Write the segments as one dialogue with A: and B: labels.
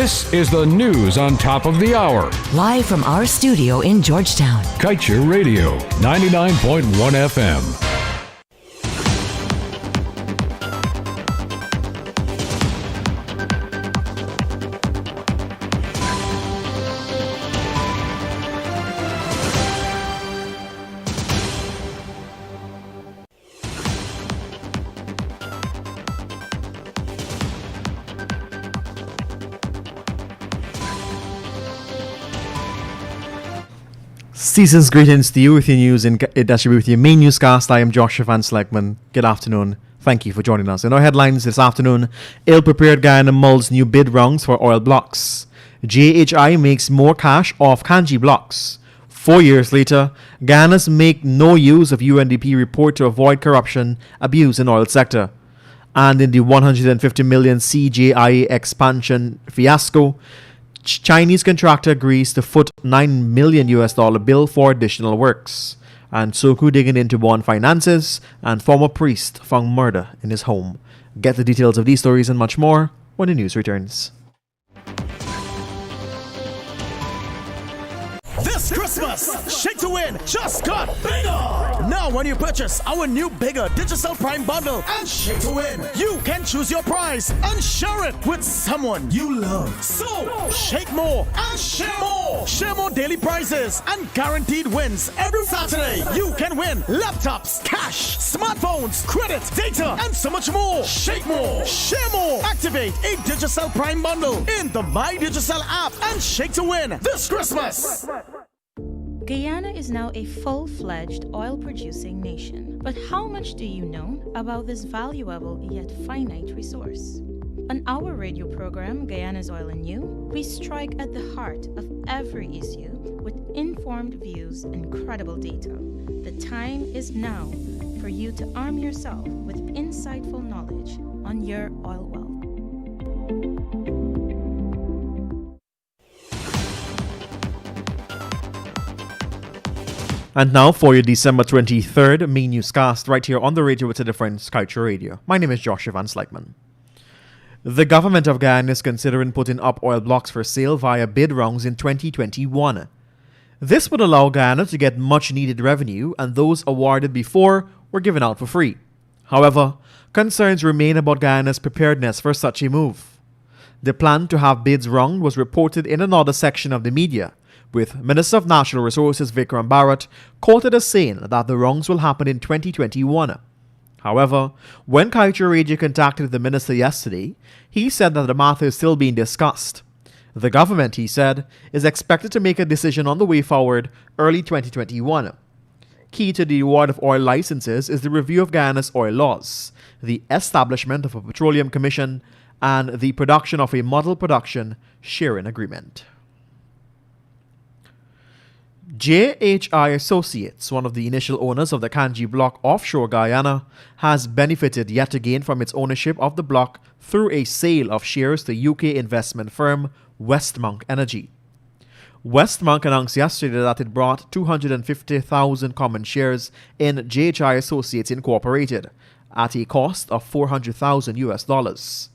A: This is the news on top of the hour.
B: Live from our studio in Georgetown.
A: Kaieteur Radio, 99.1 FM.
C: Season's greetings to you with your news and that should be with your main newscast. I am Joshua Van Slegman. Good afternoon. Thank you for joining us. In our headlines this afternoon, ill-prepared Guyana mulls new bid rounds for oil blocks. JHI makes more cash off Kanji blocks. 4 years later, Guyana's make no use of UNDP report to avoid corruption, abuse in oil sector. And in the 150 million CJIA expansion fiasco, Chinese contractor agrees to foot $9 million bill for additional works. And Soku digging into bond finances, and former priest found murder in his home. Get the details of these stories and much more when the news returns.
D: This Christmas, Shake to Win just got bigger! Now when you purchase our new bigger Digital Prime bundle and Shake to Win, you can choose your prize and share it with someone you love. So, shake more and share more! Share more daily prizes and guaranteed wins every Saturday. You can win laptops, cash, smartphones, credit, data, and so much more. Shake more, share more. Activate a Digital Prime bundle in the My Digital app and Shake to Win this Christmas.
E: Guyana is now a full-fledged oil-producing nation. But how much do you know about this valuable yet finite resource? On our radio program, Guyana's Oil and You, we strike at the heart of every issue with informed views and credible data. The time is now for you to arm yourself with insightful knowledge on your oil wealth.
C: And now for your December 23rd main newscast right here on the radio with a different Kaieteur Radio. My name is Joshua Van Slegman. The government of Guyana is considering putting up oil blocks for sale via bid rounds in 2021. This would allow Guyana to get much needed revenue, and those awarded before were given out for free. However, concerns remain about Guyana's preparedness for such a move. The plan to have bids round was reported in another section of the media, with Minister of Natural Resources Vikram Bharat quoted as saying that the rounds will happen in 2021. However, when Kaieteur Radio contacted the minister yesterday, he said that the matter is still being discussed. The government, he said, is expected to make a decision on the way forward early 2021. Key to the award of oil licenses is the review of Guyana's oil laws, the establishment of a petroleum commission, and the production of a model production sharing agreement. JHI Associates, one of the initial owners of the Kanji block offshore Guyana, has benefited yet again from its ownership of the block through a sale of shares to UK investment firm Westmonk Energy. Westmonk announced yesterday that it brought 250,000 common shares in JHI Associates Incorporated at a cost of $400,000.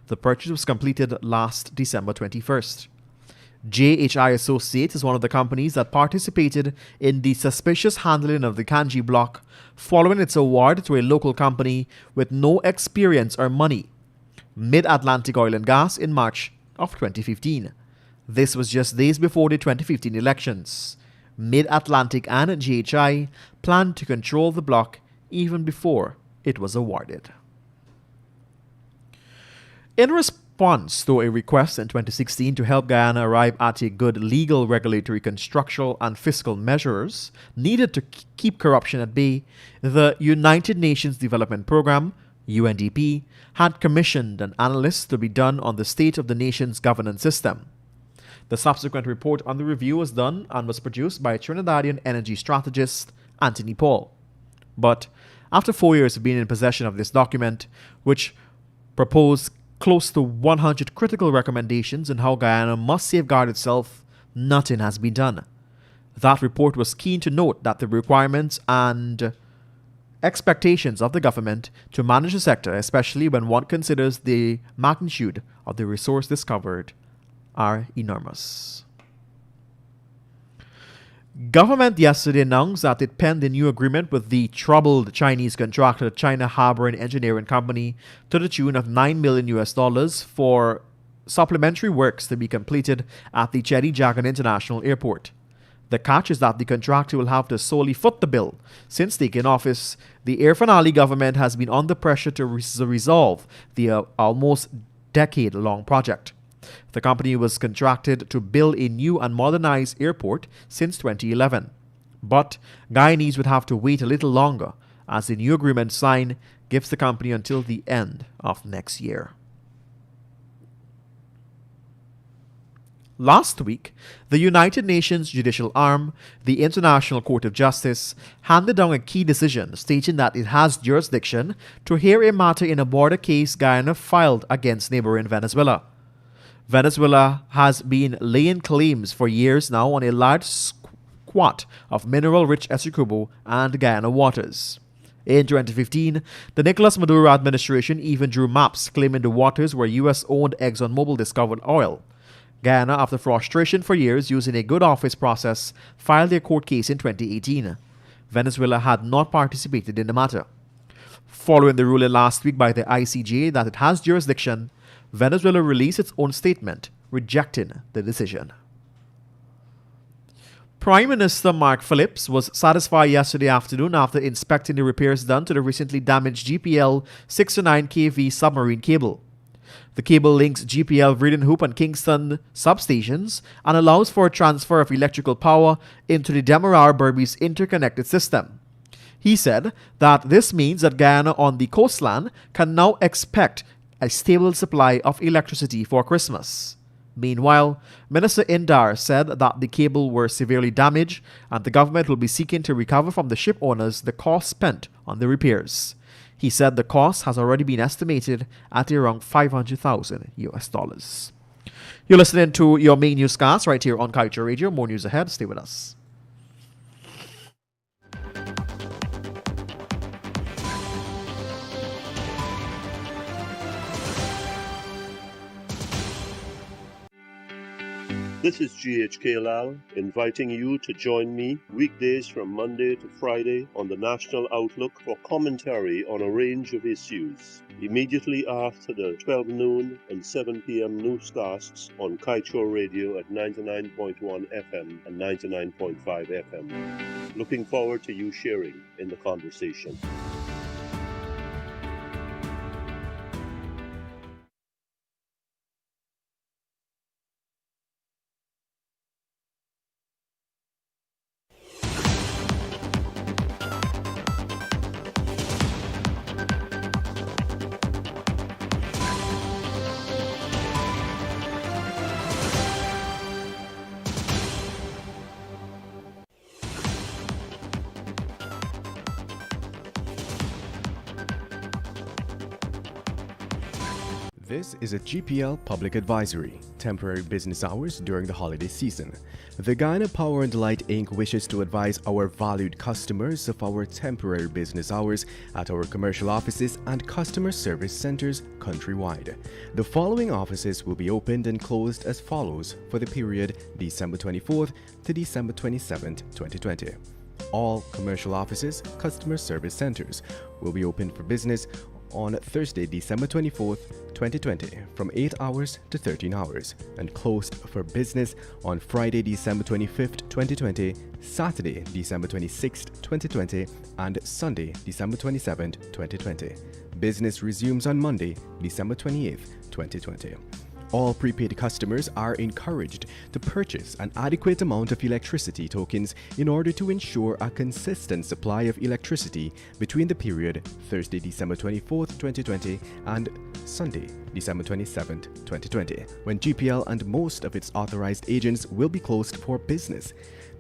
C: The purchase was completed last December 21st. JHI Associates is one of the companies that participated in the suspicious handling of the Kanji block following its award to a local company with no experience or money, Mid-Atlantic Oil and Gas, in March of 2015. This was just days before the 2015 elections. Mid-Atlantic and JHI planned to control the block even before it was awarded. In response to a request in 2016 to help Guyana arrive at a good legal, regulatory, constructural, and fiscal measures needed to keep corruption at bay, the United Nations Development Programme, UNDP, had commissioned an analysis to be done on the state of the nation's governance system. The subsequent report on the review was done and was produced by Trinidadian energy strategist Anthony Paul. But after 4 years of being in possession of this document, which proposed close to 100 critical recommendations on how Guyana must safeguard itself, nothing has been done. That report was keen to note that the requirements and expectations of the government to manage the sector, especially when one considers the magnitude of the resource discovered, are enormous. Government yesterday announced that it penned a new agreement with the troubled Chinese contractor China Harbour and Engineering Company to the tune of $9 million for supplementary works to be completed at the Chedi Jagan International Airport. The catch is that the contractor will have to solely foot the bill. Since taking office, the Air Finale government has been under pressure to resolve the almost decade-long project. The company was contracted to build a new and modernized airport since 2011. But Guyanese would have to wait a little longer, as the new agreement signed gives the company until the end of next year. Last week, the United Nations judicial arm, the International Court of Justice, handed down a key decision stating that it has jurisdiction to hear a matter in a border case Guyana filed against neighboring Venezuela. Venezuela has been laying claims for years now on a large squat of mineral-rich Essequibo and Guyana waters. In 2015, the Nicolas Maduro administration even drew maps claiming the waters where U.S.-owned ExxonMobil discovered oil. Guyana, after frustration for years using a good office process, filed a court case in 2018. Venezuela had not participated in the matter. Following the ruling last week by the ICJ that it has jurisdiction, Venezuela released its own statement rejecting the decision. Prime Minister Mark Phillips was satisfied yesterday afternoon after inspecting the repairs done to the recently damaged GPL 69 kV submarine cable. The cable links GPL Vreeden Hoop and Kingston substations and allows for a transfer of electrical power into the Demerara Berbice interconnected system. He said that this means that Guyana on the coastland can now expect a stable supply of electricity for Christmas. Meanwhile, Minister Indar said that the cable were severely damaged and the government will be seeking to recover from the ship owners the cost spent on the repairs. He said the cost has already been estimated at around $500,000. You're listening to your main newscast right here on Kaieteur Radio. More news ahead. Stay with us.
F: This is GHK Lal inviting you to join me weekdays from Monday to Friday on the National Outlook for commentary on a range of issues. Immediately after the 12 noon and 7 p.m. newscasts on Kaieteur Radio at 99.1 FM and 99.5 FM. Looking forward to you sharing in the conversation.
G: This is a GPL public advisory, temporary business hours during the holiday season. The Guyana Power and Light Inc. wishes to advise our valued customers of our temporary business hours at our commercial offices and customer service centers countrywide. The following offices will be opened and closed as follows for the period December 24th to December 27th, 2020. All commercial offices, customer service centers will be open for business on Thursday, December 24th, 2020 from 8 hours to 13 hours and closed for business on Friday, December 25th, 2020, Saturday, December 26th, 2020 and Sunday, December 27th, 2020. Business resumes on Monday, December 28th, 2020. All prepaid customers are encouraged to purchase an adequate amount of electricity tokens in order to ensure a consistent supply of electricity between the period Thursday, December 24th, 2020 and Sunday, December 27th, 2020, when GPL and most of its authorized agents will be closed for business.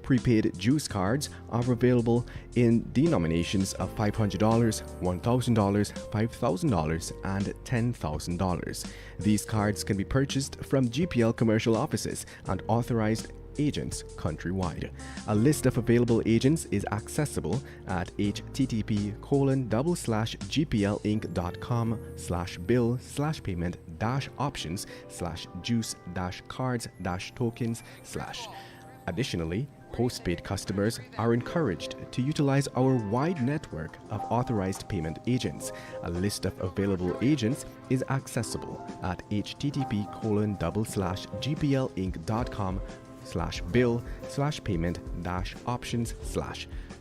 G: Prepaid juice cards are available in denominations of $500, $1,000, $5,000, and $10,000. These cards can be purchased from GPL commercial offices and authorized agents countrywide. A list of available agents is accessible at http://gpl-inc.com/bill/payment-options/juice-cards-tokens/. Additionally, postpaid customers are encouraged to utilize our wide network of authorized payment agents. A list of available agents is accessible at http://gpl-inc.com/bill/payment-options/.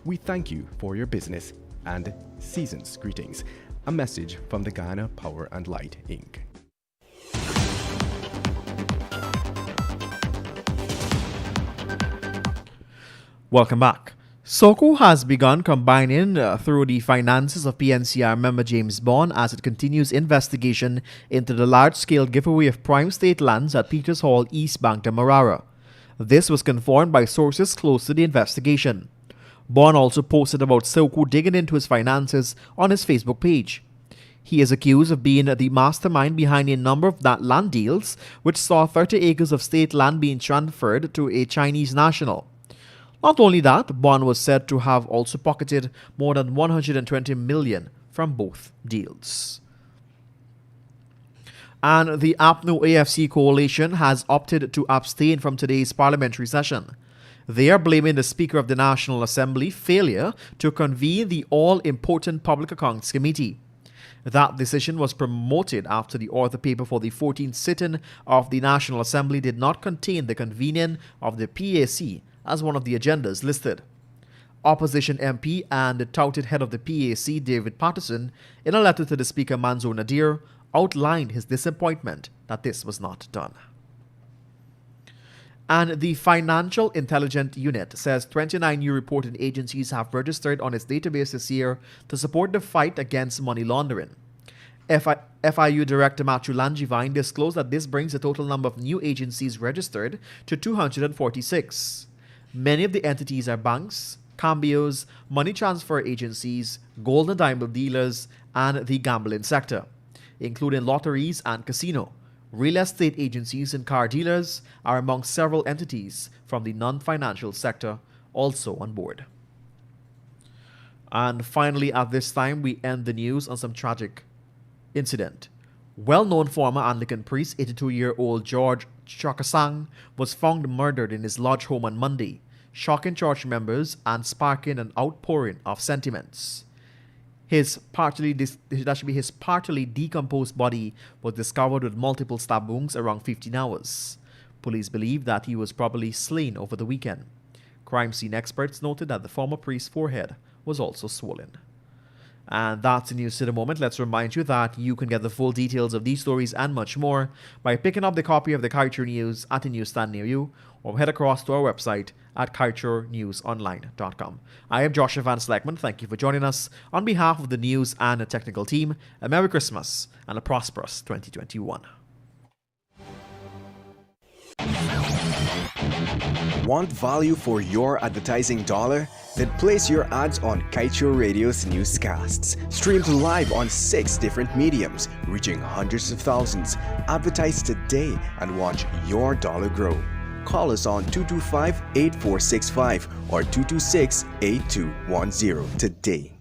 G: We thank you for your business and season's greetings. A message from the Guyana Power and Light, Inc.
C: Welcome back. SOCO has begun combining through the finances of PNCR member James Bond as it continues investigation into the large-scale giveaway of prime state lands at Peters Hall, East Bank, Demerara. This was confirmed by sources close to the investigation. Bond also posted about SOCO digging into his finances on his Facebook page. He is accused of being the mastermind behind a number of that land deals, which saw 30 acres of state land being transferred to a Chinese national. Not only that, Bond was said to have also pocketed more than $120 million from both deals. And the APNO-AFC coalition has opted to abstain from today's parliamentary session. They are blaming the Speaker of the National Assembly's failure to convene the all-important Public Accounts Committee. That decision was promoted after the author paper for the 14th sitting of the National Assembly did not contain the convening of the PAC as one of the agendas listed. Opposition MP and the touted head of the PAC, David Patterson, in a letter to the Speaker Manzo Nadir, outlined his disappointment that this was not done. And the Financial Intelligence Unit says 29 new reporting agencies have registered on its database this year to support the fight against money laundering. FIU Director Matthew Langevine disclosed that this brings the total number of new agencies registered to 246. Many of the entities are banks, cambios, money transfer agencies, gold and diamond dealers, and the gambling sector, including lotteries and casino. Real estate agencies and car dealers are among several entities from the non-financial sector also on board. And finally, at this time, we end the news on some tragic incident. Well-known former Anglican priest, 82-year-old George Chokasang, was found murdered in his lodge home on Monday, shocking church members and sparking an outpouring of sentiments. His partly decomposed body was discovered with multiple stab wounds around 15 hours. Police believe that he was probably slain over the weekend. Crime scene experts noted that the former priest's forehead was also swollen. And that's the news to the moment. Let's remind you that you can get the full details of these stories and much more by picking up the copy of the Kaieteur News at a newsstand near you, or head across to our website at kaieteurnewsonline.com. I am Joshua Van Sleckman. Thank you for joining us. On behalf of the news and the technical team, a Merry Christmas and a prosperous 2021.
H: Want value for your advertising dollar? Then place your ads on Kaieteur Radio's Newscasts. Streamed live on 6 different mediums, reaching hundreds of thousands. Advertise today and watch your dollar grow. Call us on 225-8465 or 226-8210 today.